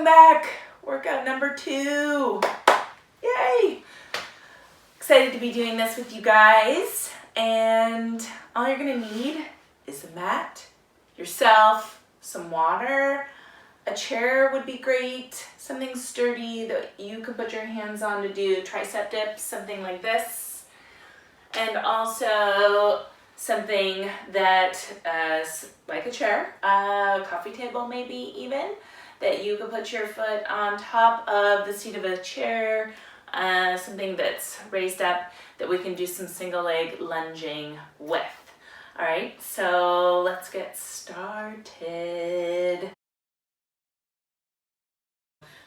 Welcome back. Workout number 2. Yay! Excited to be doing this with you guys. And all you're gonna need is a mat, yourself, some water, a chair would be great, something sturdy that you could put your hands on to do tricep dips, something like this. And also something that, like a chair, a coffee table maybe even, that you could put your foot on top of the seat of a chair, something that's raised up that we can do some single leg lunging with. All right, so let's get started.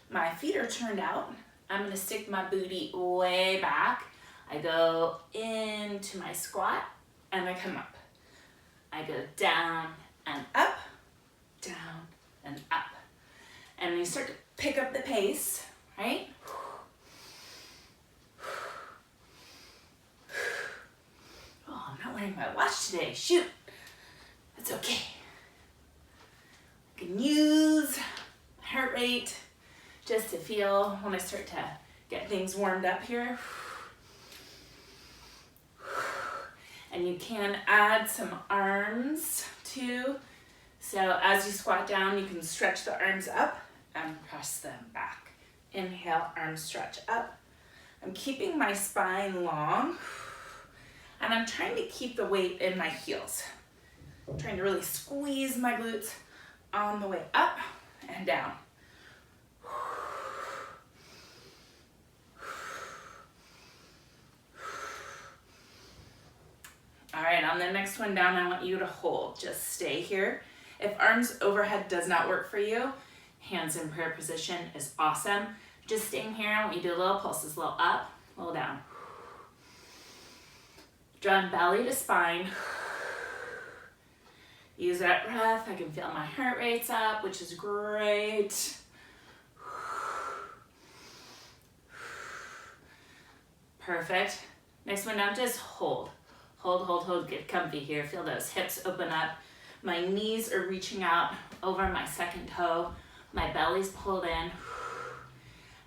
My feet are turned out. I'm gonna stick my booty way back. I go into my squat and I come up. I go down and up, down and up. And you start to pick up the pace, right? Oh, I'm not wearing my watch today, shoot. That's okay. I can use my heart rate just to feel when I start to get things warmed up here. And you can add some arms too. So as you squat down, you can stretch the arms up and press them back. Inhale, arms stretch up. I'm keeping my spine long and I'm trying to keep the weight in my heels. I'm trying to really squeeze my glutes on the way up and down. All right, on the next one down, I want you to hold. Just stay here. If arms overhead does not work for you, hands in prayer position is awesome. Just staying here, I want you to do little pulses, a little up, a little down. Drawing belly to spine. Use that breath. I can feel my heart rate's up, which is great. Perfect. Next one down, just hold. Hold, hold, hold, get comfy here. Feel those hips open up. My knees are reaching out over my second toe. My belly's pulled in.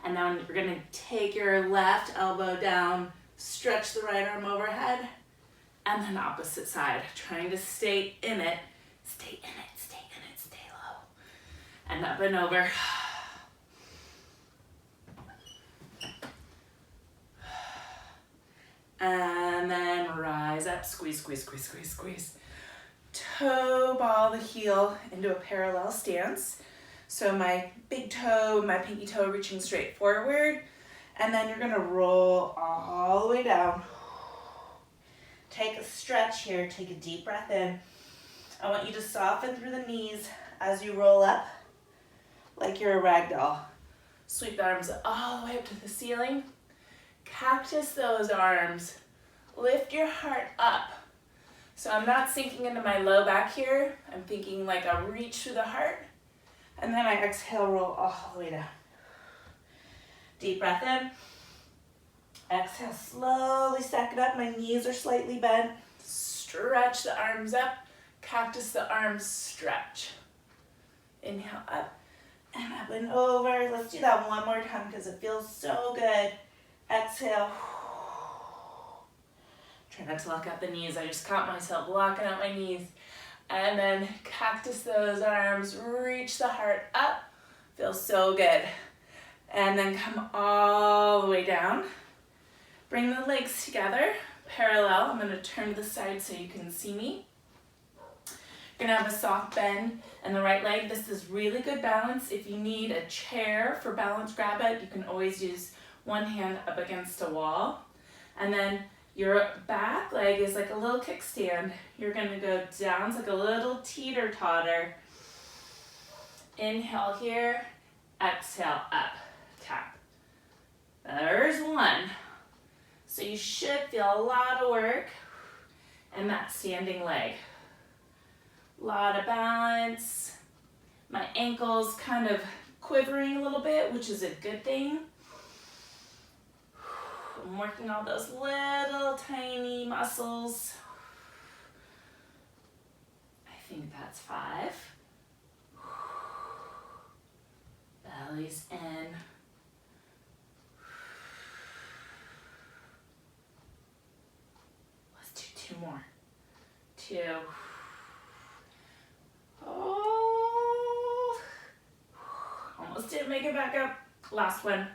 And then we're gonna take your left elbow down, stretch the right arm overhead, and then opposite side. Trying to stay in it, stay in it, stay in it, stay low. And up and over. And then rise up, squeeze, squeeze, squeeze, squeeze, squeeze. Toe ball the heel into a parallel stance. So my big toe, my pinky toe reaching straight forward. And then you're gonna roll all the way down. Take a stretch here, take a deep breath in. I want you to soften through the knees as you roll up, like you're a rag doll. Sweep the arms all the way up to the ceiling. Cactus those arms. Lift your heart up. So I'm not sinking into my low back here. I'm thinking like a reach through the heart. And then I exhale, roll all the way down. Deep breath in. Exhale, slowly stack it up. My knees are slightly bent. Stretch the arms up. Cactus the arms, stretch. Inhale up and over. Let's do that one more time because it feels so good. Exhale. Try not to lock out the knees. I just caught myself locking out my knees. And then cactus those arms, reach the heart up. Feels so good. And then come all the way down. Bring the legs together, parallel. I'm gonna turn to the side so you can see me. You're gonna have a soft bend in the right leg. This is really good balance. If you need a chair for balance, grab it. You can always use one hand up against a wall. And then your back leg is like a little kickstand. You're gonna go down, it's like a little teeter-totter. Inhale here, exhale up, tap. There's one. So you should feel a lot of work in that standing leg. A lot of balance. My ankle's kind of quivering a little bit, which is a good thing. I'm working all those little tiny muscles. I think that's 5. Belly squeeze in. Let's do 2 more. 2. Oh, almost didn't make it back up. Last one.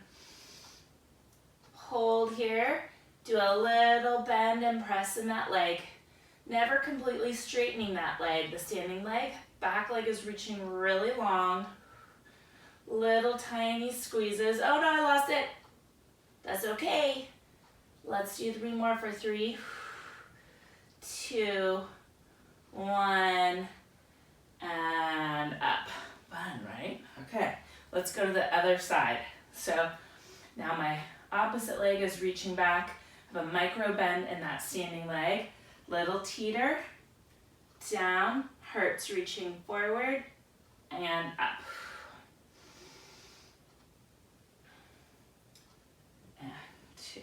Hold here. Do a little bend and press in that leg. Never completely straightening that leg, the standing leg. Back leg is reaching really long. Little tiny squeezes. Oh no, I lost it. That's okay. Let's do 3 more for 3, 2, 1, and up. Fun, right? Okay, let's go to the other side. So now my opposite leg is reaching back. I have a micro bend in that standing leg. Little teeter, down, hurts reaching forward, and up. And 2.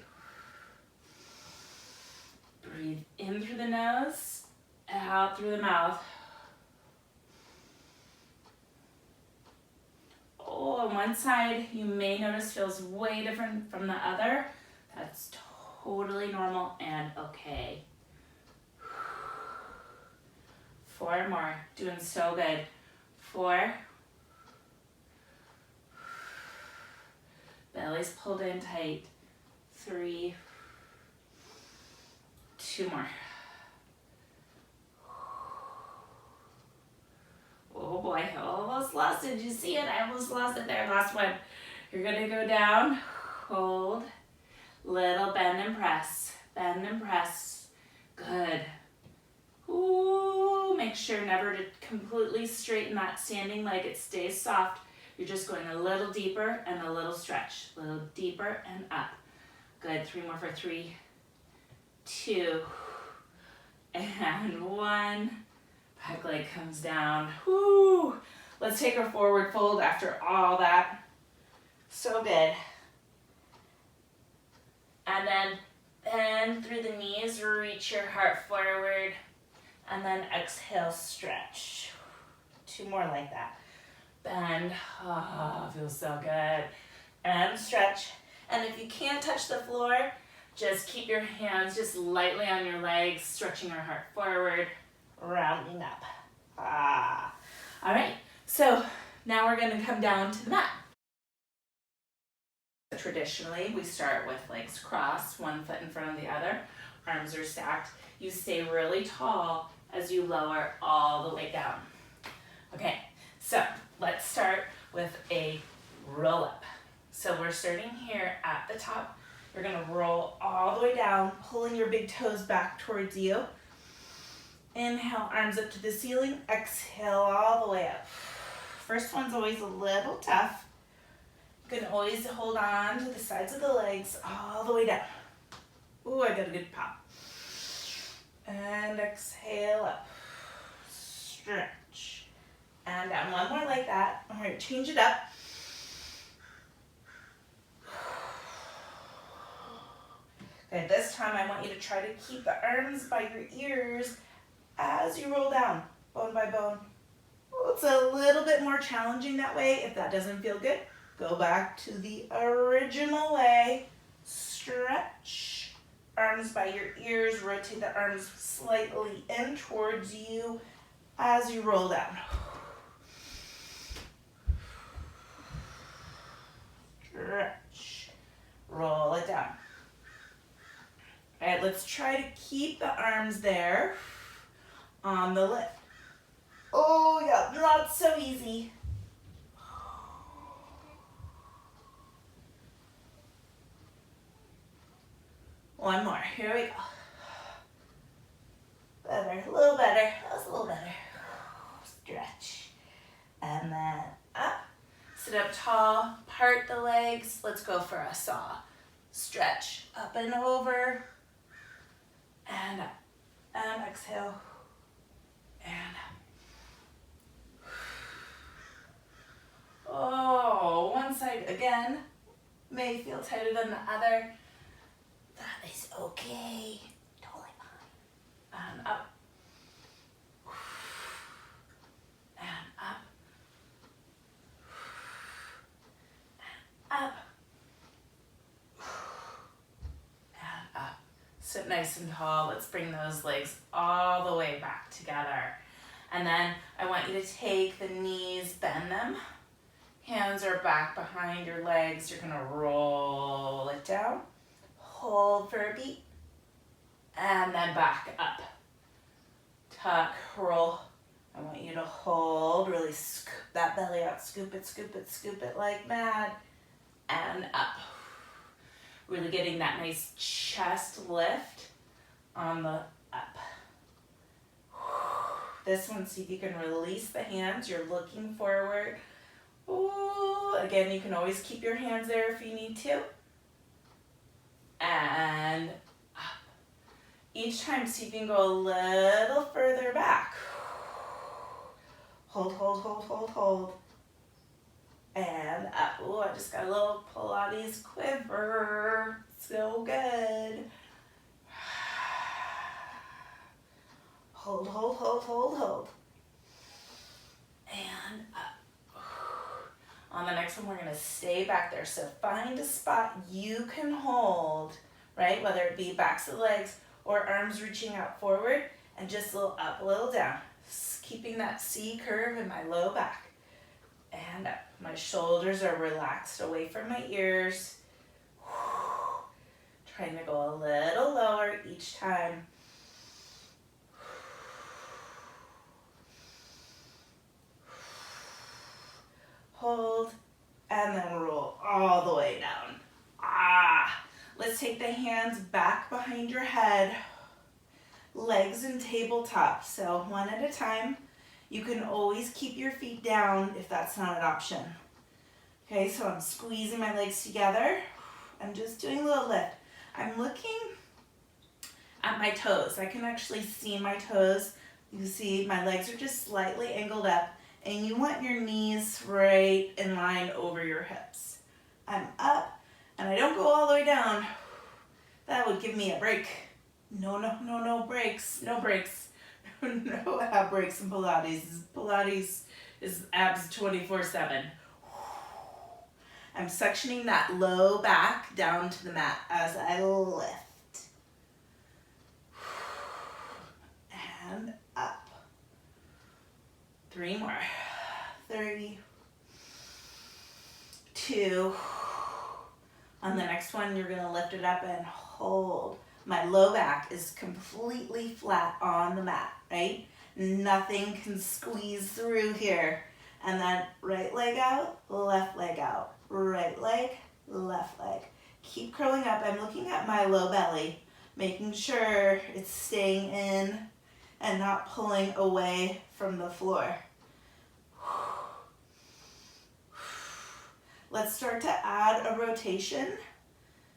Breathe in through the nose, out through the mouth. Oh, on one side you may notice feels way different from the other. That's totally normal and okay. 4 more, doing so good. 4. Belly's pulled in tight. 3. 2 more. Oh boy, I almost lost it. Did you see it? I almost lost it there. Last one. You're gonna go down, hold, little bend and press. Bend and press. Good. Ooh, make sure never to completely straighten that standing leg. It stays soft. You're just going a little deeper and a little stretch. A little deeper and up. Good. 3 more for 3, 2, and 1. Back leg comes down. Woo! Let's take our forward fold after all that. So good. And then bend through the knees, reach your heart forward, and then exhale, stretch. 2 more like that. Bend. Oh, feels so good. And stretch. And if you can't touch the floor, just keep your hands just lightly on your legs, stretching your heart forward, rounding up. All right, so now we're gonna come down to the mat. Traditionally, we start with legs crossed, 1 foot in front of the other, arms are stacked. You stay really tall as you lower all the way down. Okay, so let's start with a roll up. So we're starting here at the top. You're gonna roll all the way down, pulling your big toes back towards you. Inhale, arms up to the ceiling. Exhale all the way up. First one's always a little tough. You can always hold on to the sides of the legs all the way down. Ooh, I got a good pop. And exhale up. Stretch. And down. 1 more like that. All right, change it up. Okay, this time I want you to try to keep the arms by your ears as you roll down, bone by bone. Well, it's a little bit more challenging that way. If that doesn't feel good, go back to the original way. Stretch. Arms by your ears. Rotate the arms slightly in towards you as you roll down. Stretch. Roll it down. All right, let's try to keep the arms there on the lift. Oh yeah, not so easy. One more, here we go. Better, a little better, that was a little better. Stretch, and then up. Sit up tall, part the legs. Let's go for a saw. Stretch, up and over, and up, and exhale, and up. Oh, one side again may feel tighter than the other. That is okay, totally fine. And up, and up, sit nice and tall. Let's bring those legs all the way back together. And then I want you to take the knees, bend them. Hands are back behind your legs. You're gonna roll it down. Hold for a beat. And then back up. Tuck, roll. I want you to hold, really scoop that belly out. Scoop it, scoop it, scoop it like mad. And up. Really getting that nice chest lift on the up. This one, see if you can release the hands. You're looking forward. Ooh, again, you can always keep your hands there if you need to. And up. Each time, see if you can go a little further back. Hold, hold, hold, hold, hold. And up. Ooh, I just got a little Pilates quiver. So good. Hold, hold, hold, hold, hold. And up. On the next one, we're going to stay back there. So find a spot you can hold, right? Whether it be backs of the legs or arms reaching out forward, and just a little up, a little down. Keeping that C curve in my low back. And up. My shoulders are relaxed away from my ears. Trying to go a little lower each time. Hold, and then roll all the way down. Let's take the hands back behind your head, legs in tabletop. So one at a time. You can always keep your feet down if that's not an option. Okay, so I'm squeezing my legs together. I'm just doing a little lift. I'm looking at my toes. I can actually see my toes. You see my legs are just slightly angled up, and you want your knees right in line over your hips. I'm up, and I don't go all the way down. That would give me a break. No, no, no, no breaks. No breaks. No ab breaks in Pilates. Pilates is abs 24/7. I'm suctioning that low back down to the mat as I lift. And up. 3 more. 30. 2. On the next one, you're going to lift it up and hold. My low back is completely flat on the mat, right? Nothing can squeeze through here. And then right leg out, left leg out. Right leg, left leg. Keep curling up. I'm looking at my low belly, making sure it's staying in and not pulling away from the floor. Let's start to add a rotation.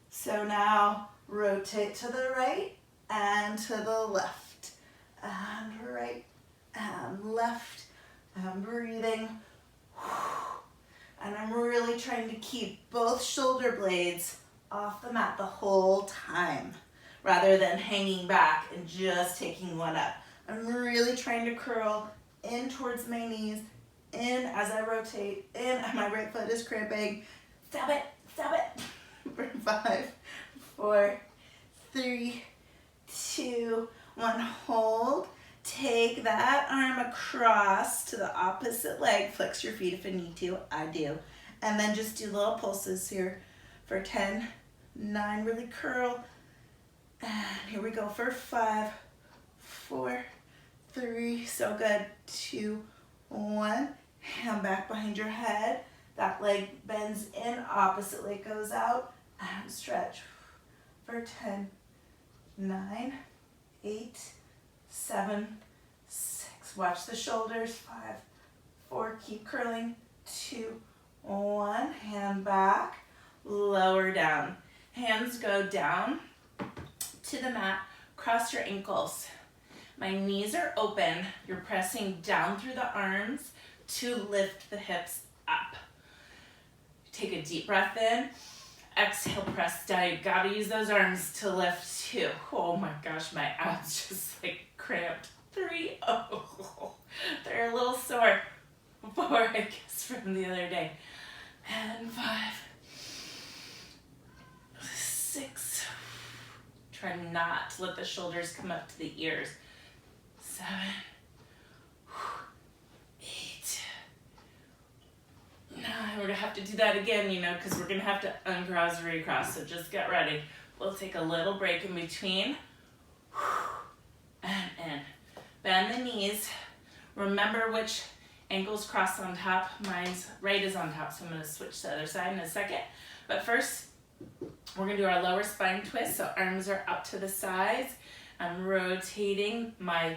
So now rotate to the right and to the left. And right and left. I'm breathing. And I'm really trying to keep both shoulder blades off the mat the whole time, rather than hanging back and just taking one up. I'm really trying to curl in towards my knees, in as I rotate, in, and my right foot is cramping. Stop it, stop it. For 5, 4, 3, 2, 1, hold. Take that arm across to the opposite leg. Flex your feet if you need to. I do. And then just do little pulses here for 10, 9, really curl. And here we go for 5, 4, 3, so good. 2, 1, hand back behind your head. That leg bends in, opposite leg goes out. And stretch for 10, 9, 8, 7, 6. Watch the shoulders. 5, 4, keep curling. 2, 1, hand back, lower down. Hands go down to the mat, cross your ankles. My knees are open. You're pressing down through the arms to lift the hips up. Take a deep breath in. Exhale, press down. You gotta use those arms to lift too. Oh my gosh, my abs just like cramped. 3, oh, they're a little sore. 4, I guess, from the other day. And 5, 6, Try not to let the shoulders come up to the ears. 7, 8, 9. We're gonna have to do that again, you know, because we're gonna have to uncross, recross. So just get ready. We'll take a little break in between. And in. Bend the knees. Remember which ankles cross on top. Mine's right is on top, so I'm gonna switch to the other side in a second. But first, we're gonna do our lower spine twist. So arms are up to the sides. I'm rotating my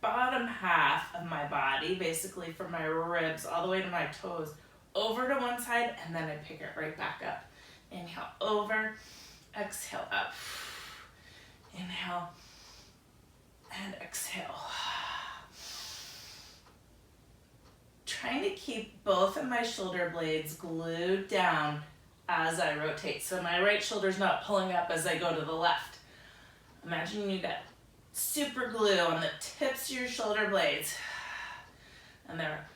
bottom half of my body, basically from my ribs all the way to my toes, over to one side, and then I pick it right back up. Inhale over, exhale up. Inhale and exhale. Trying to keep both of my shoulder blades glued down as I rotate. So my right shoulder's not pulling up as I go to the left. Imagine you got super glue on the tips of your shoulder blades. And they're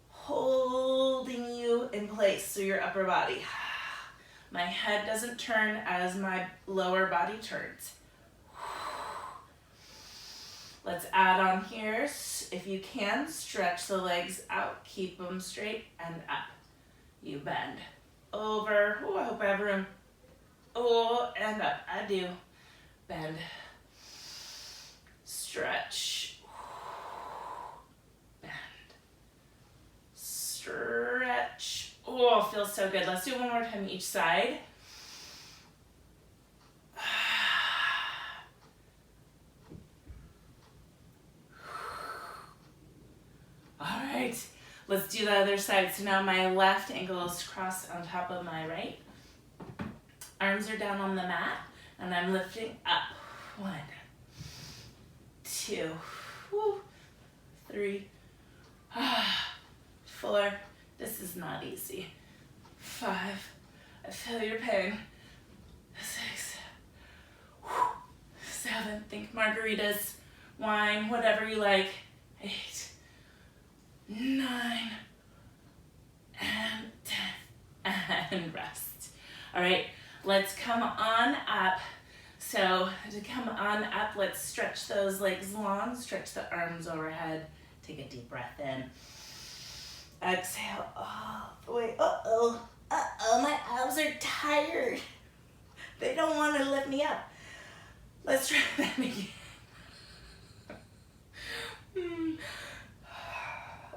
holding you in place through your upper body. My head doesn't turn as my lower body turns. Let's add on here. If you can, stretch the legs out, keep them straight and up. You bend over. Oh, I hope I have room. Oh, and up. I do. Bend. Stretch. Bend. Stretch. Oh, feels so good. Let's do one more time each side. All right, let's do the other side. So now my left ankle is crossed on top of my right. Arms are down on the mat, and I'm lifting up. 1, 2, 3, 4. This is not easy. 5. I feel your pain. 6, 7. Think margaritas, wine, whatever you like. 8, 9, and 10, and rest. All right, let's come on up. So to come on up, let's stretch those legs long, stretch the arms overhead. Take a deep breath in. Exhale all the way. Uh-oh, my abs are tired. They don't want to lift me up. Let's try that again.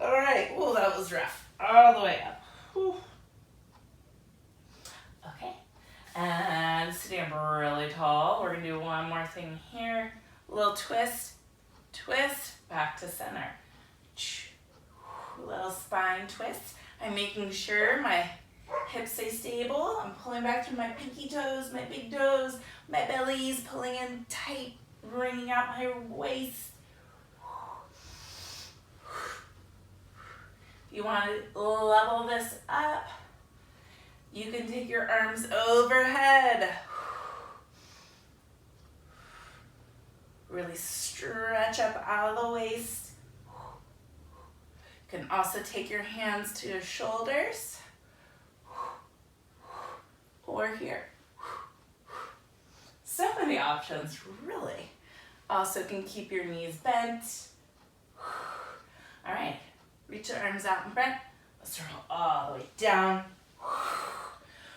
All right, oh, that was rough. All the way up. Whew. Okay, and sitting up really tall. We're gonna do one more thing here. A little twist, twist, back to center. Little spine twist. I'm making sure my hips stay stable. I'm pulling back through my pinky toes, my big toes, my belly's pulling in tight, bringing out my waist. You want to level this up, you can take your arms overhead. Really stretch up out of the waist. You can also take your hands to your shoulders or here. So many options, really. Also can keep your knees bent. All right. Reach your arms out in front. Let's roll all the way down.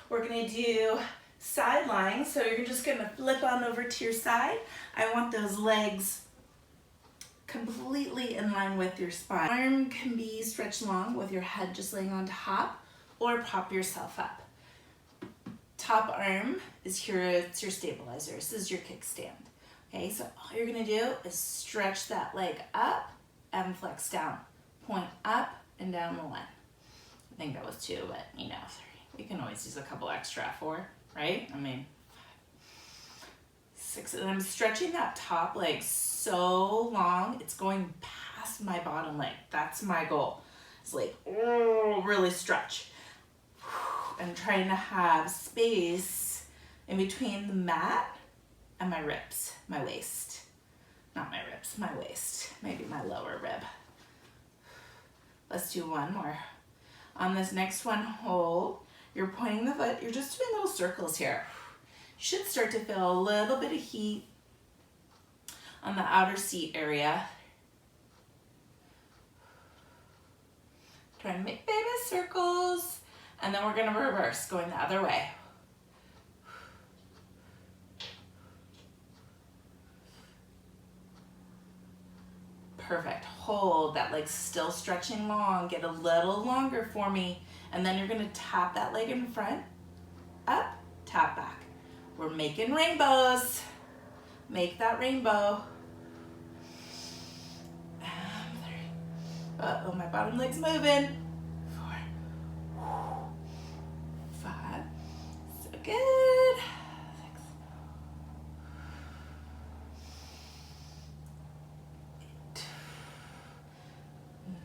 We're gonna do side lying. So you're just gonna flip on over to your side. I want those legs completely in line with your spine. Arm can be stretched long with your head just laying on top, or prop yourself up. Top arm is here, it's your stabilizer. This is your kickstand. Okay, so all you're gonna do is stretch that leg up and flex down. Point up and down 1. I think that was 2, but you know, 3. We can always use a couple extra. 4, right? I mean, 6. And I'm stretching that top leg so long, it's going past my bottom leg. That's my goal. It's like, oh, really stretch. I'm trying to have space in between the mat and my ribs, my waist. Not my ribs, my waist. Maybe my lower rib. Let's do one more. On this next one, hold. You're pointing the foot. You're just doing little circles here. You should start to feel a little bit of heat on the outer seat area. Try to make baby circles. And then we're gonna reverse, going the other way. Perfect. Hold that leg still stretching long. Get a little longer for me. And then you're gonna tap that leg in front, up, tap back. We're making rainbows. Make that rainbow. And 3. Uh-oh, my bottom leg's moving. 4. 5. So good. 6. 8.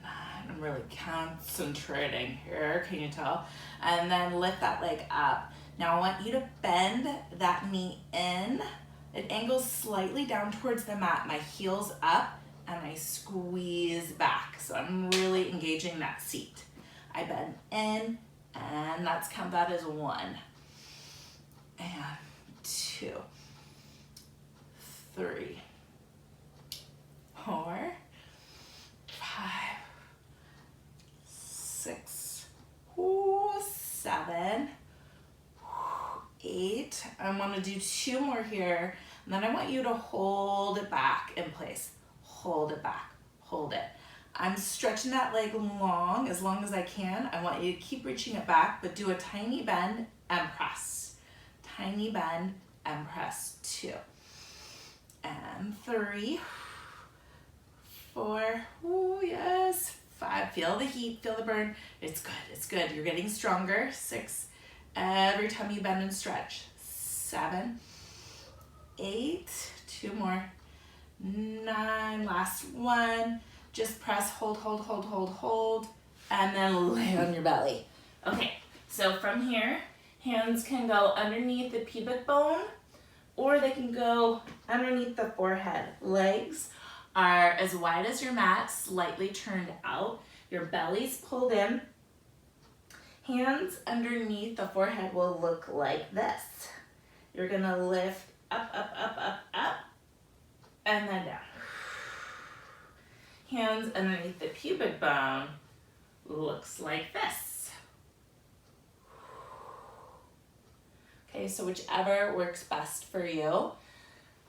9. I'm really concentrating here, can you tell? And then lift that leg up. Now I want you to bend that knee in. It angles slightly down towards the mat. My heel's up and I squeeze back. So I'm really engaging that seat. I bend in and let's count that as 1 and 2, 3, 4, 5, 6, 7, 8. I want to do 2 more here. And then I want you to hold it back in place. Hold it back. Hold it. I'm stretching that leg long as I can. I want you to keep reaching it back, but do a tiny bend and press. Tiny bend and press. 2 and 3, 4. Ooh, yes. 5. Feel the heat. Feel the burn. It's good. It's good. You're getting stronger. 6. Every time you bend and stretch. 7, 8. 2 more. 9. Last one. Just press, hold, hold, hold, hold, hold, and then lay on your belly. Okay, so from here, hands can go underneath the pubic bone, or they can go underneath the forehead. Legs are as wide as your mat, slightly turned out. Your belly's pulled in. Hands underneath the forehead will look like this. You're gonna lift up, up, up, up, up, and then down. Hands underneath the pubic bone looks like this. Okay, so whichever works best for you.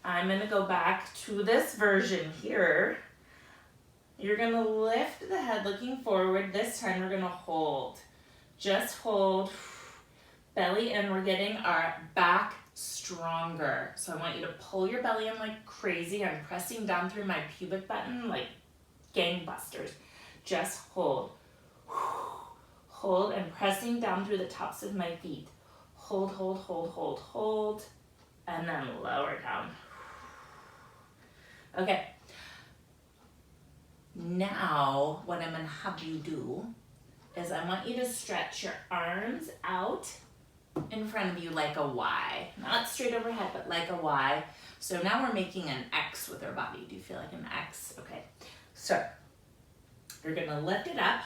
I'm gonna go back to this version here. You're gonna lift the head looking forward. This time we're gonna hold. Just hold, belly in. We're getting our back stronger. So I want you to pull your belly in like crazy. I'm pressing down through my pubic button like gangbusters. Just hold. Hold and pressing down through the tops of my feet. Hold, hold, hold, hold, hold, and then lower down. Okay. Now, what I'm gonna have you do is I want you to stretch your arms out in front of you like a Y. Not straight overhead, but like a Y. So now we're making an X with our body. Do you feel like an X? Okay. So you're gonna lift it up.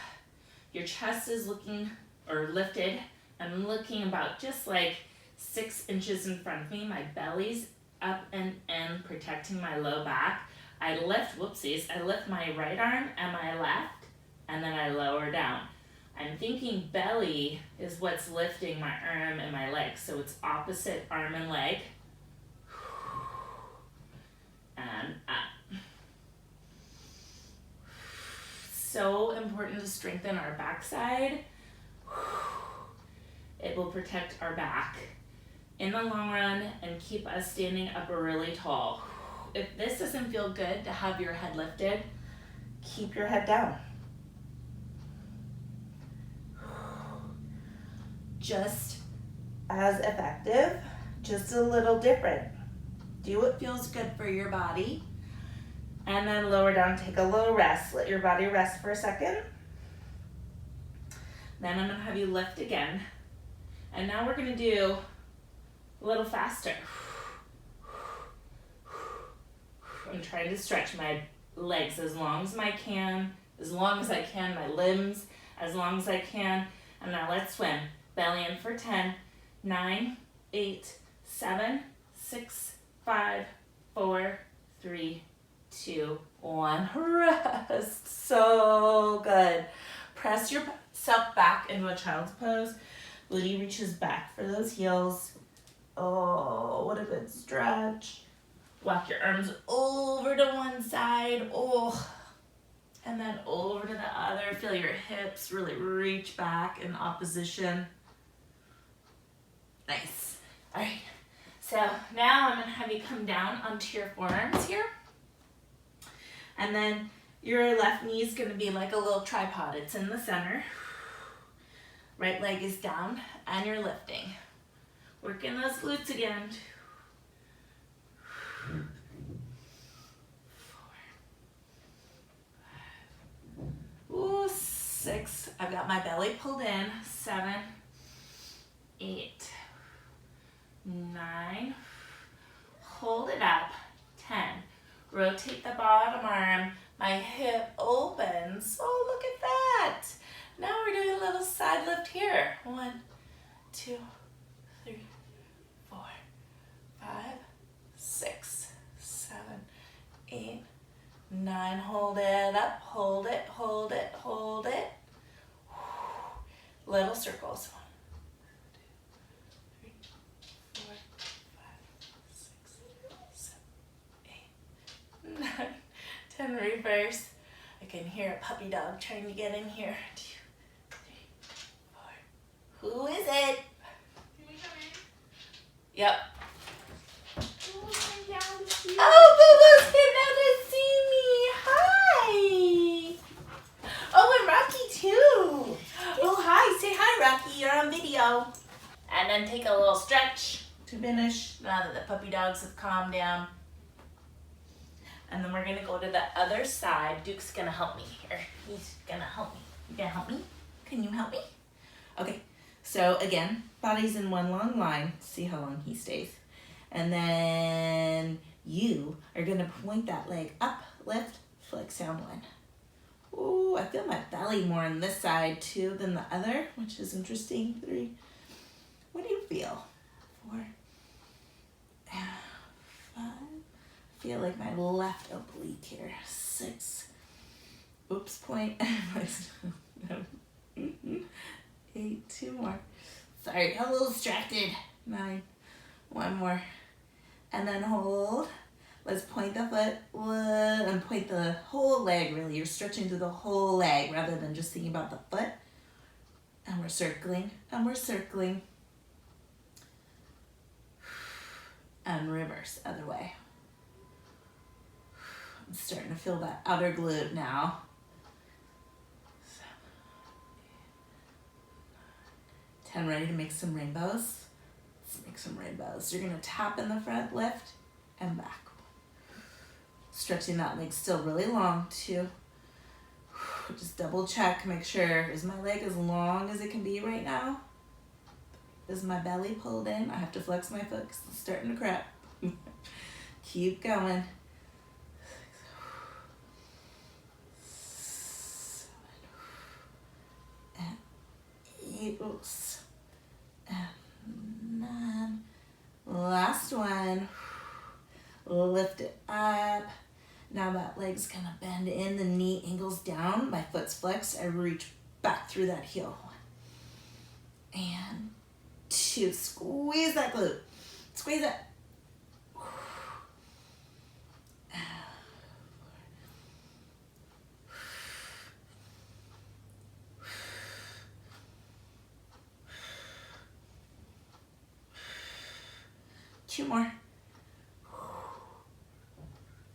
Your chest is looking, or lifted. I'm looking about just like 6 inches in front of me. My belly's up and in, protecting my low back. I lift, whoopsies, I lift my right arm and my left, and then I lower down. I'm thinking belly is what's lifting my arm and my leg. So it's opposite arm and leg. And up. So important to strengthen our backside. It will protect our back in the long run and keep us standing up really tall. If this doesn't feel good to have your head lifted, keep your head down. Just as effective, just a little different. Do what feels good for your body. And then lower down, take a little rest. Let your body rest for a second. Then I'm gonna have you lift again. And now we're gonna do a little faster. I'm trying to stretch my legs as long as I can, my limbs as long as I can. And now let's swim. Belly in for 10, 9, 8, 7, 6, 5, 4, 3, 2, 1, rest. So good. Press yourself back into a child's pose. Booty reaches back for those heels. Oh, what a good stretch. Walk your arms over to one side. Oh, and then over to the other. Feel your hips really reach back in opposition. Nice. All right. So now I'm going to have you come down onto your forearms here. And then your left knee is going to be like a little tripod. It's in the center. Right leg is down and you're lifting. Working those glutes again. 4, 5. Ooh, 6. I've got my belly pulled in. 7, 8, 9. Hold it up. 10. Rotate the bottom arm. My hip opens. Oh, look at that. Now we're doing a little side lift here. 1, 2, 3, 4, 5, 6, 7, 8, 9. Hold it up. Hold it, hold it, hold it. Little circles. 1, 2, 3, 4, 5, 6, 7, 8, 9, 10. Reverse. I can hear a puppy dog trying to get in here. 2, 3, 4. Who is it? Can we come in? Yep. Oh, Oh, Boo-Boo's came out to see me. Hi. Oh, and Rocky too. Oh, hi. Say hi, Rocky. You're on video. And then take a little stretch to finish now that the puppy dogs have calmed down. And then we're going to go to the other side. Duke's going to help me here. He's going to help me. You going to help me? Can you help me? Okay. So again, body's in one long line. See how long he stays. And then you are going to point that leg up, lift, flex down 1. Ooh, I feel my belly more on this side too than the other, which is interesting. 3. What do you feel? 4. 5. Feel like my left oblique here. 6. Oops, point. 8. 2 more. Sorry, a little distracted. 9. 1 more. And then hold. Let's point the foot and point the whole leg, really. You're stretching through the whole leg rather than just thinking about the foot. And we're circling, and we're circling. And reverse, other way. I'm starting to feel that outer glute now. 7, 8, 9, 10. Ready to make some rainbows? Let's make some rainbows. You're going to tap in the front, lift, and back. Stretching that leg still really long. 2. Just double check, make sure, is my leg as long as it can be right now? Is my belly pulled in? I have to flex my foot because it's starting to crack. Keep going. 6, 7, and 8. Oops. And 9. Last one. Lift it up. Now that leg's gonna bend in, the knee angles down, my foot's flexed, I reach back through that heel. 1 and 2, squeeze that glute, squeeze it. 2 more.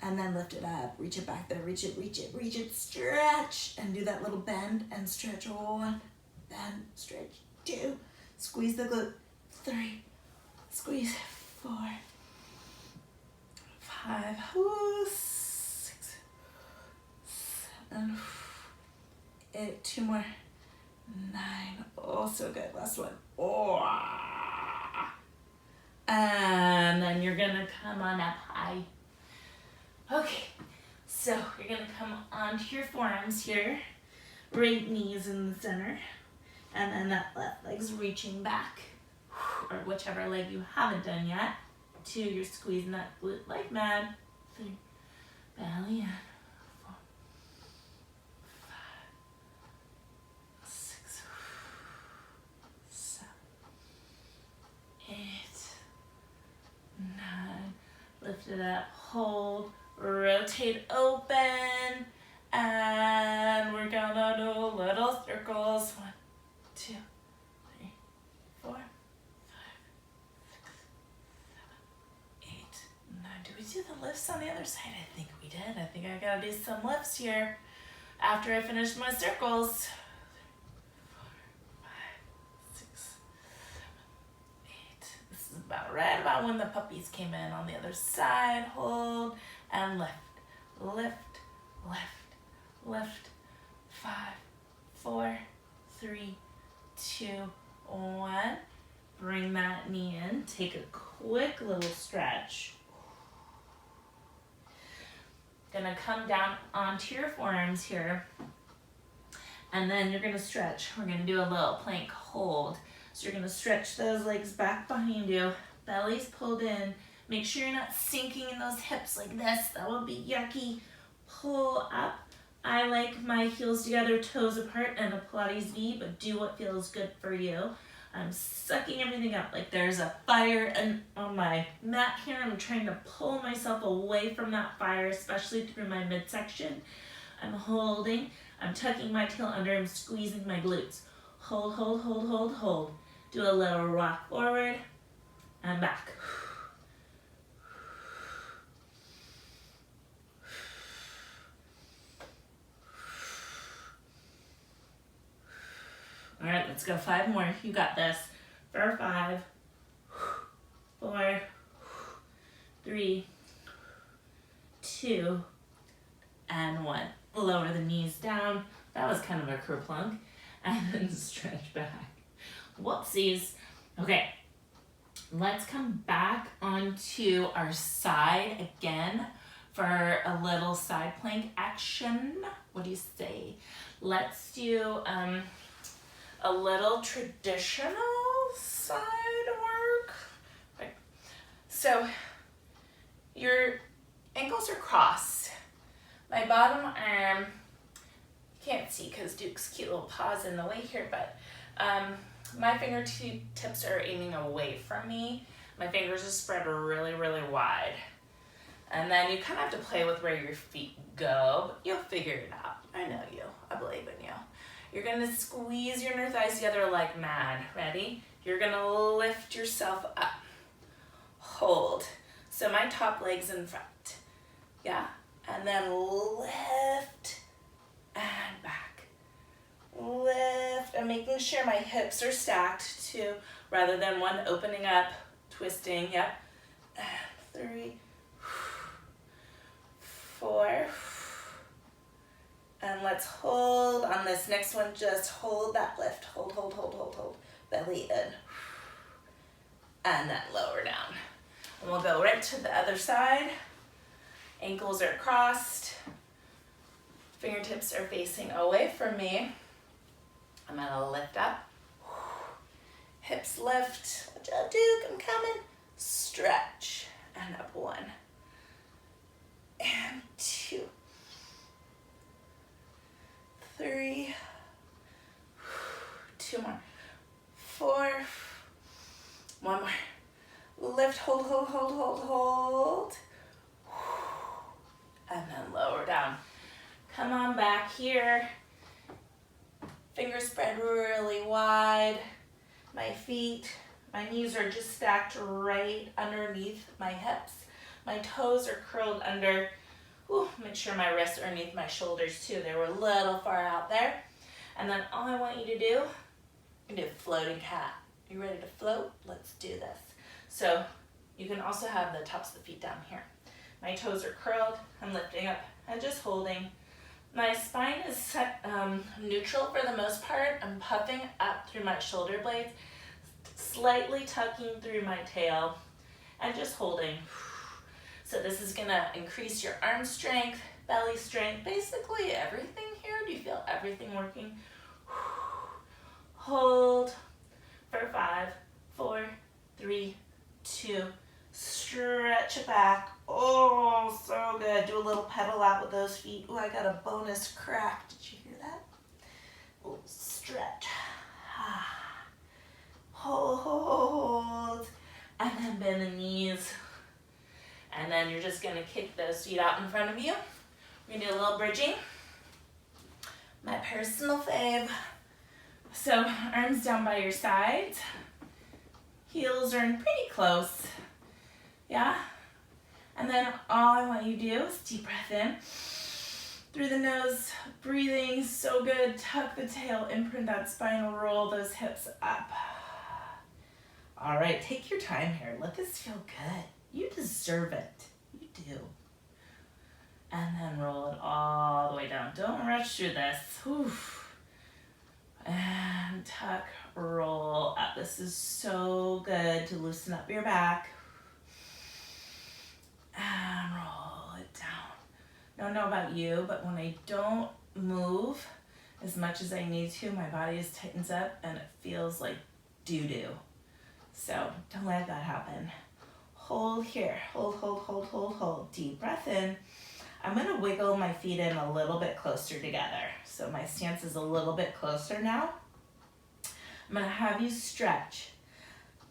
And then lift it up, reach it back there, reach it, reach it, reach it, stretch, and do that little bend and stretch. 1, bend, stretch, 2, squeeze the glute, 3, squeeze, 4, 5, 6, 7, 8, 2 more, 9, oh, so good, last one, oh. And then you're gonna come on up high. Okay, so you're gonna come onto your forearms here, right knee is in the center, and then that left leg's reaching back, or whichever leg you haven't done yet. 2, you're squeezing that glute like mad. 3, belly in. 4, 5, 6, 7, 8, 9. Lift it up, hold, rotate open, and we're gonna do little circles. 1, 2, 3, 4, 5, 6, 7, 8, 9. Did we do the lifts on the other side? I think we did. I think I gotta do some lifts here after I finish my circles. 3, 4, 5, 6, 7, 8. This is about right about when the puppies came in. On the other side, hold and lift, lift, lift, lift. 5, 4, 3, 2, 1. Bring that knee in. Take a quick little stretch. Gonna come down onto your forearms here. And then you're gonna stretch. We're gonna do a little plank hold. So you're gonna stretch those legs back behind you. Belly's pulled in. Make sure you're not sinking in those hips like this. That would be yucky. Pull up. I like my heels together, toes apart, and a Pilates V, but do what feels good for you. I'm sucking everything up like there's a fire on my mat here. I'm trying to pull myself away from that fire, especially through my midsection. I'm holding. I'm tucking my tail under. I'm squeezing my glutes. Hold, hold, hold, hold, hold. Do a little rock forward and back. All right, let's go 5 more. You got this. For 5, 4, 3, 2, and 1. Lower the knees down. That was kind of a kerplunk. And then stretch back. Whoopsies. Okay, let's come back onto our side again for a little side plank action. What do you say? Let's do a little traditional side work. Okay. So your ankles are crossed. My bottom arm, you can't see because Duke's cute little paw's in the way here, but my fingertips are aiming away from me. My fingers are spread really, really wide. And then you kind of have to play with where your feet go, but you'll figure it out. I know you. I believe in you. You're gonna squeeze your inner thighs together like mad. Ready? You're gonna lift yourself up. Hold. So my top leg's in front. Yeah? And then lift and back. Lift. I'm making sure my hips are stacked too, rather than one opening up, twisting. Yep. And 3, 4. And let's hold on this next one. Just hold that lift. Hold, hold, hold, hold, hold. Belly in. And then lower down. And we'll go right to the other side. Ankles are crossed. Fingertips are facing away from me. I'm gonna lift up. Hips lift. Watch out, Duke, I'm coming. Stretch. And up 1. And 2. 3, 2 more, 4, 1 more, lift, hold, hold, hold, hold, hold, and then lower down. Come on back here, fingers spread really wide, my feet, my knees are just stacked right underneath my hips, my toes are curled under. Ooh, make sure my wrists are underneath my shoulders too. They were a little far out there. And then all I want you to do, you're gonna do floating cat. You ready to float? Let's do this. So you can also have the tops of the feet down here. My toes are curled. I'm lifting up and just holding. My spine is set, neutral for the most part. I'm puffing up through my shoulder blades, slightly tucking through my tail, and just holding. So this is gonna increase your arm strength, belly strength, basically everything here. Do you feel everything working? Hold for 5, 4, 3, 2, stretch it back. Oh, so good. Do a little pedal out with those feet. Oh, I got a bonus crack. Did you hear that? A little stretch. Hold. And then bend the knees. And then you're just gonna kick those feet out in front of you. We're gonna do a little bridging. My personal fave. So arms down by your sides. Heels are in pretty close. Yeah? And then all I want you to do is deep breath in. Through the nose, breathing, so good. Tuck the tail, imprint that spinal roll, those hips up. All right, take your time here. Let this feel good. You deserve it. You do. And then roll it all the way down. Don't rush through this. Whew. And tuck, roll up. This is so good to loosen up your back. And roll it down. I don't know about you, but when I don't move as much as I need to, my body just tightens up and it feels like doo-doo. So don't let that happen. Hold here. Hold, hold, hold, hold, hold. Deep breath in. I'm going to wiggle my feet in a little bit closer together. So my stance is a little bit closer now. I'm going to have you stretch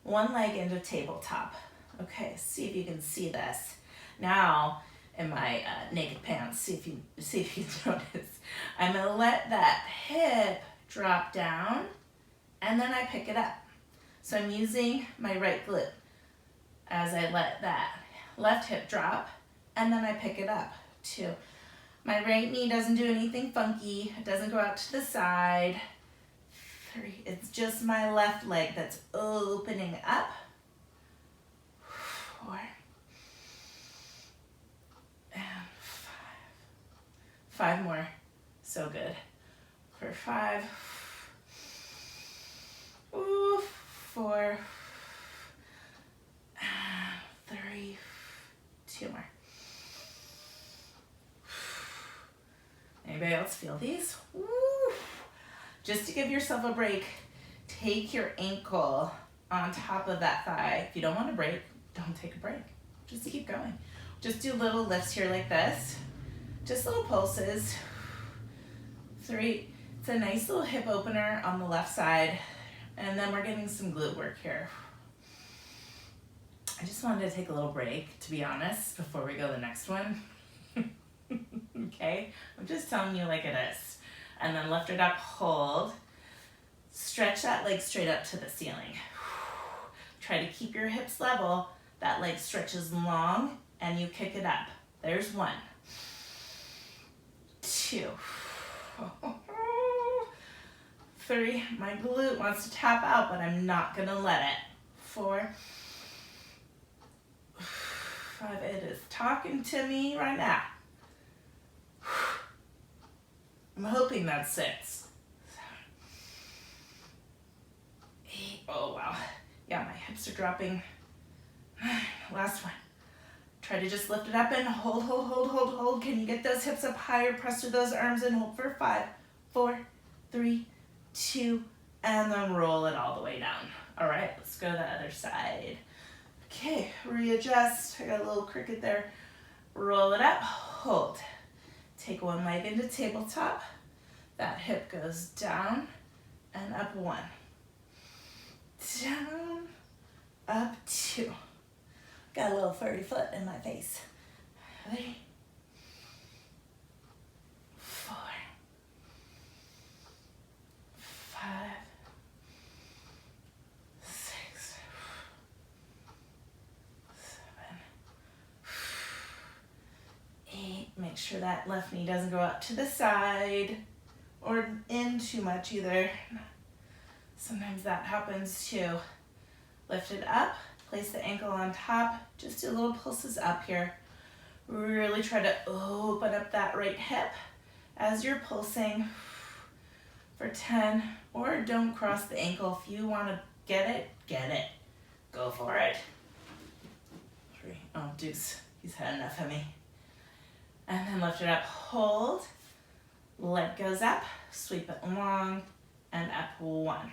one leg into tabletop. Okay, see if you can see this. Now, in my naked pants, see if you notice. I'm going to let that hip drop down, and then I pick it up. So I'm using my right glute as I let that left hip drop, and then I pick it up too. My right knee doesn't do anything funky. It doesn't go out to the side. 3, it's just my left leg that's opening up. 4, and 5. 5 more. So good. For 5. Ooh, 4, 3, 2 more. Anybody else feel these? Woo. Just to give yourself a break, take your ankle on top of that thigh. If you don't want to break, don't take a break. Just keep going. Just do little lifts here like this. Just little pulses. 3. It's a nice little hip opener on the left side. And then we're getting some glute work here. I just wanted to take a little break, to be honest, before we go to the next one. Okay? I'm just telling you like it is. And then lift it up, hold. Stretch that leg straight up to the ceiling. Try to keep your hips level. That leg stretches long and you kick it up. There's 1. 2. 3. My glute wants to tap out, but I'm not gonna let it. 4. 5. It is talking to me right now. I'm hoping that's 6. 8. Oh, wow. Yeah, my hips are dropping. Last one. Try to just lift it up and hold, hold, hold, hold, hold. Can you get those hips up higher? Press through those arms and hold for 5, 4, 3, 2, and then roll it all the way down. All right, let's go to the other side. Okay, readjust. I got a little cricket there. Roll it up, hold. Take one leg into tabletop. That hip goes down and up 1. Down, up 2. Got a little 30-foot in my face. 3, 4, 5, 6, 7, 8. Make sure that left knee doesn't go out to the side or in too much either. Sometimes that happens too. Lift it up, place the ankle on top, just do little pulses up here. Really try to open up that right hip as you're pulsing for 10, or don't cross the ankle. If you want to get it. Go for it. 3. Oh, Deuce, he's had enough of me. And then lift it up, hold, leg goes up, sweep it long, and up 1.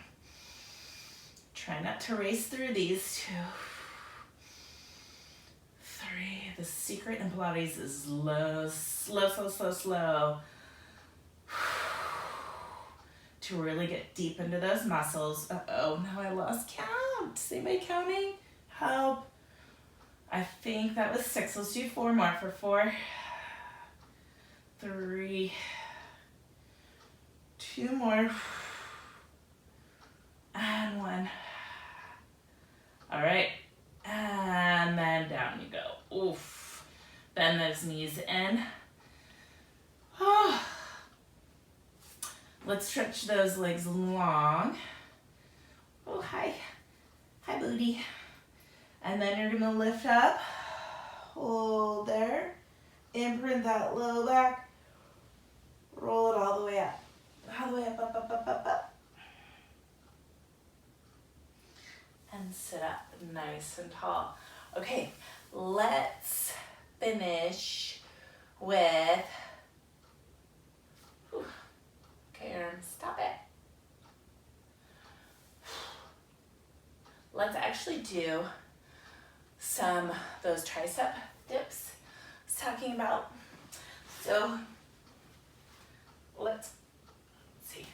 Try not to race through these. 2, 3, The secret in Pilates is slow, slow, slow, slow, slow. To really get deep into those muscles. Uh-oh, now I lost count. Is anybody counting? Help. I think that was 6. Let's do 4 more for 4, 3, 2 more, and 1. All right, and then down you go. Oof. Bend those knees in. Oh. Let's stretch those legs long. Oh, hi. Hi, booty. And then you're gonna lift up, hold there, imprint that low back, roll it all the way up. All the way up, up, up, up, up, up. And sit up nice and tall. Okay, let's finish with, okay, arms, stop it. Let's actually do some those tricep dips I was talking about. So let's see.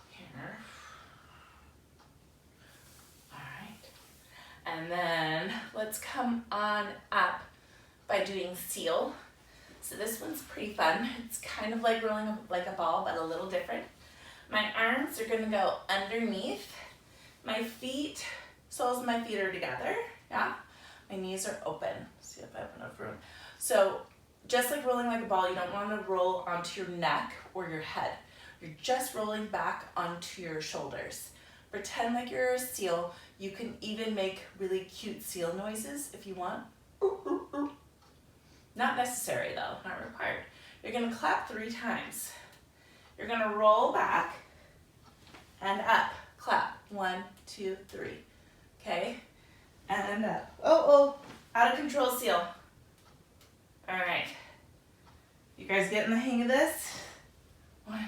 Here. All right. And then let's come on up by doing seal. So this one's pretty fun. It's kind of like rolling like a ball, but a little different. My arms are gonna go underneath my feet. Soles of my feet are together, yeah? My knees are open. See if I have enough room. So just like rolling like a ball, you don't wanna roll onto your neck or your head. You're just rolling back onto your shoulders. Pretend like you're a seal. You can even make really cute seal noises if you want. Not necessary though, not required. You're gonna clap 3 times. You're gonna roll back and up. Clap. 1, 2, 3. Okay? And up. Oh, out of control seal. All right. You guys getting the hang of this? 1.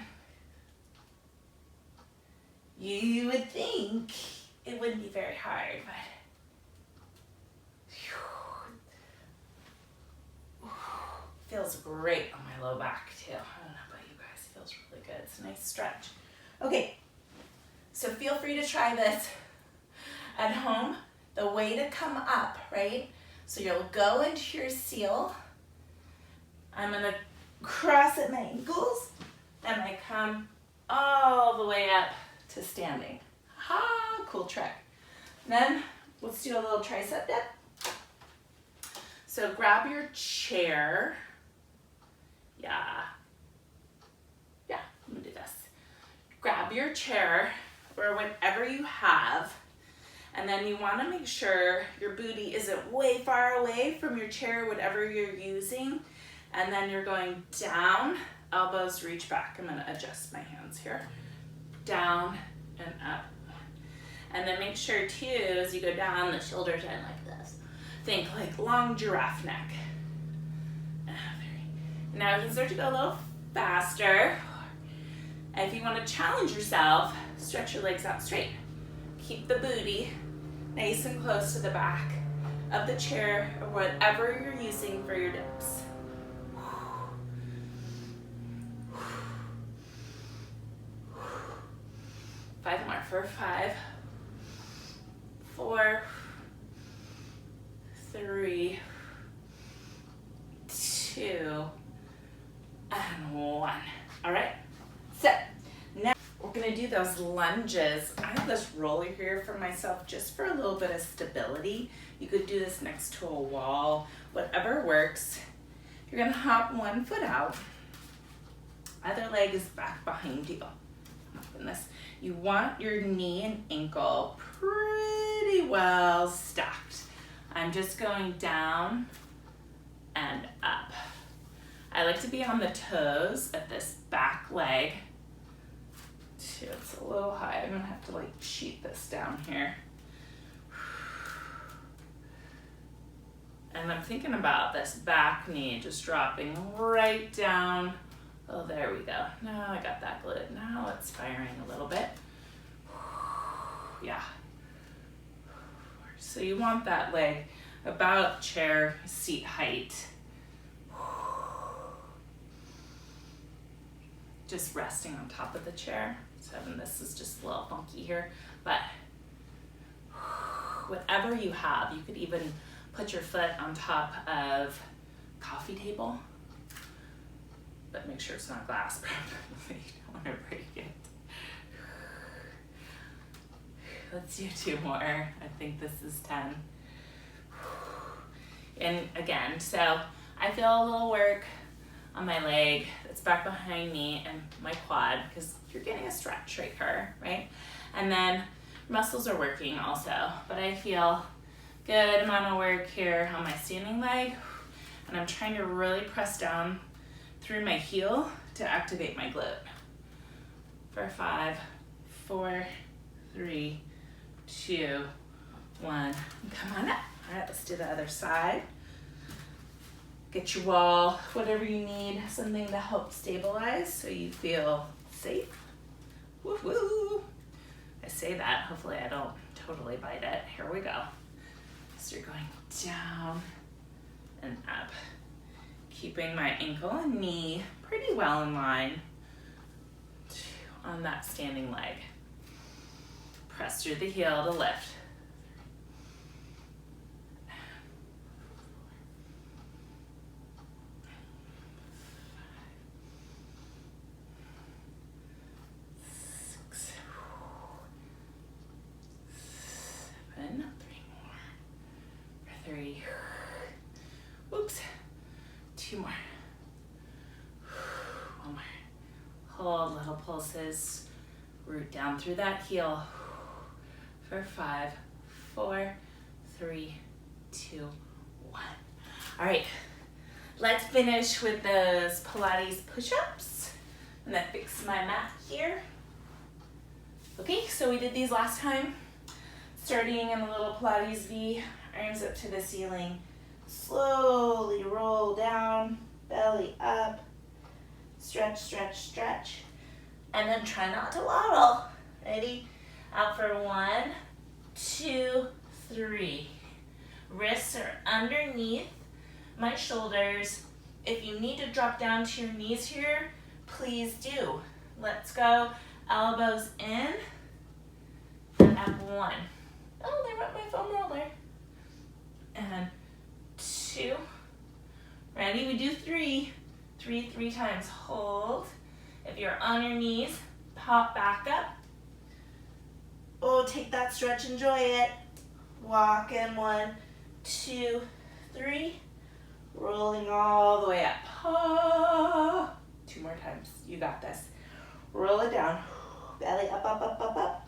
You would think it wouldn't be very hard, but feels great on my low back too. I don't know about you guys, it feels really good. It's a nice stretch. Okay, so feel free to try this at home. The way to come up, right? So you'll go into your seal. I'm gonna cross at my ankles and I come all the way up to standing. Ha, cool trick. Then let's do a little tricep dip. So grab your chair. Yeah, I'm gonna do this. Grab your chair or whatever you have, and then you wanna make sure your booty isn't way far away from your chair, whatever you're using, and then you're going down, elbows reach back. I'm gonna adjust my hands here. Down and up. And then make sure too, as you go down, the shoulders are like this. Think like long giraffe neck. Now you can start to go a little faster. And if you want to challenge yourself, stretch your legs out straight. Keep the booty nice and close to the back of the chair or whatever you're using for your dips. 5 more for 5, 4, 3, 2, and 1. All right, so now we're gonna do those lunges. I have this roller here for myself just for a little bit of stability. You could do this next to a wall, whatever works. You're gonna hop one foot out, other leg is back behind you. Oh goodness. You want your knee and ankle pretty well stacked. I'm just going down and up. I like to be on the toes of this back leg. It's a little high. I'm gonna have to like sheet this down here. And I'm thinking about this back knee just dropping right down. Oh, there we go. Now I got that glute. Now it's firing a little bit. Yeah. So you want that leg about chair seat height. Just resting on top of the chair. So this is just a little funky here, but whatever you have, you could even put your foot on top of coffee table, but make sure it's not glass. You don't want to break it. Let's do 2 more. I think this is 10. And again, so I feel a little work on my leg that's back behind me and my quad, because you're getting a stretch right here, right? And then muscles are working also, but I feel good amount of work here on my standing leg, and I'm trying to really press down through my heel to activate my glute. For 5, 4, 3, 2, 1. Come on up. All right, let's do the other side. Get your wall, whatever you need, something to help stabilize so you feel safe. Woo woo. I say that, hopefully I don't totally bite it. Here we go. So you're going down and up, keeping my ankle and knee pretty well in line on that standing leg. Press through the heel to lift. 7, 3 more, 3, whoops, 2 more, 1 more, hold little pulses, root down through that heel, for 5, 4, 3, 2, 1. All right, let's finish with those Pilates push-ups. I'm gonna fix my mat here. Okay, so we did these last time. Starting in a little Pilates V, arms up to the ceiling. Slowly roll down, belly up. Stretch, stretch, stretch. And then try not to waddle. Ready? Out for 1, 2, 3. Wrists are underneath my shoulders. If you need to drop down to your knees here, please do. Let's go. Elbows in and up 1. Oh, they went my foam roller. And 2. Ready? We do 3. 3 times. Hold. If you're on your knees, pop back up. Oh, take that stretch, enjoy it. Walk in 1, 2, 3. Rolling all the way up. Oh. 2 more times. You got this. Roll it down. Belly up, up, up, up, up.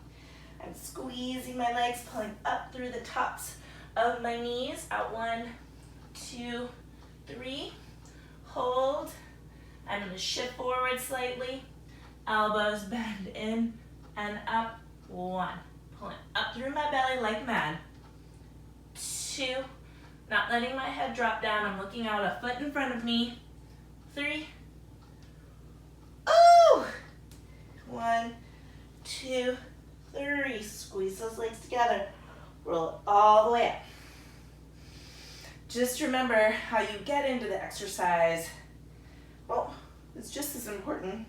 I'm squeezing my legs, pulling up through the tops of my knees. Out 1, 2, 3. Hold. I'm going to shift forward slightly. Elbows bend in and up. 1. Pulling up through my belly like mad. 2. Not letting my head drop down. I'm looking out a foot in front of me. 3. Oh! 1, 2, 3. Squeeze those legs together. Roll it all the way up. Just remember how you get into the exercise. Well, it's just as important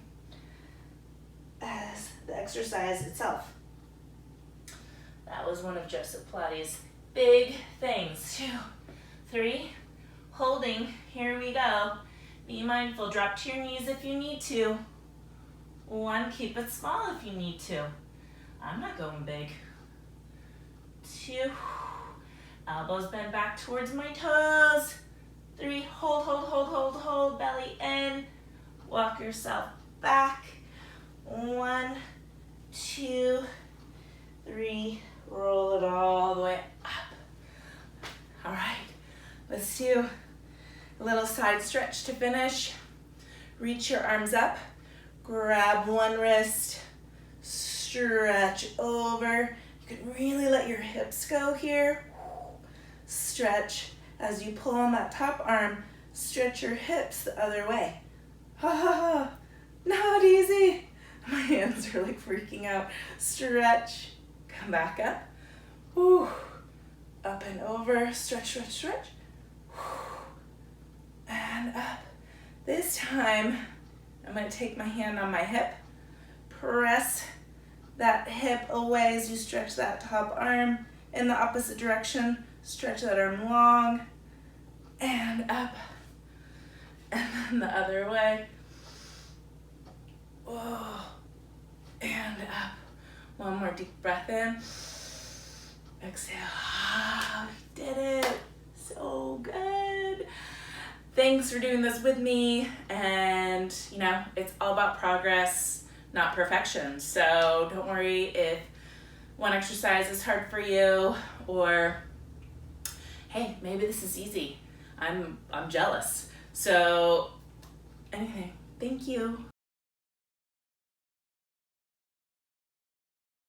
as the exercise itself. That was one of Joseph Pilates' big things. 2, 3. Holding. Here we go. Be mindful. Drop to your knees if you need to. 1. Keep it small if you need to. I'm not going big. 2. Elbows bend back towards my toes. 3. Hold, hold, hold, hold, hold. Belly in. Walk yourself back. 1, 2, 3. Roll it all the way up. All right. Let's do a little side stretch to finish. Reach your arms up. Grab one wrist. Stretch over. You can really let your hips go here. Stretch. As you pull on that top arm, stretch your hips the other way. Ha ha ha. Not easy. My hands are like freaking out. Stretch. Come back up. Whew. Up and over, stretch, stretch, stretch. And up. This time, I'm going to take my hand on my hip, press that hip away as you stretch that top arm in the opposite direction. Stretch that arm long, and up, and then the other way. Whoa, and up. One more deep breath in. Exhale. Ah, we did it. So good. Thanks for doing this with me. And, you know, it's all about progress, not perfection. So don't worry if one exercise is hard for you, or, hey, maybe this is easy. I'm jealous. So anything. Thank you.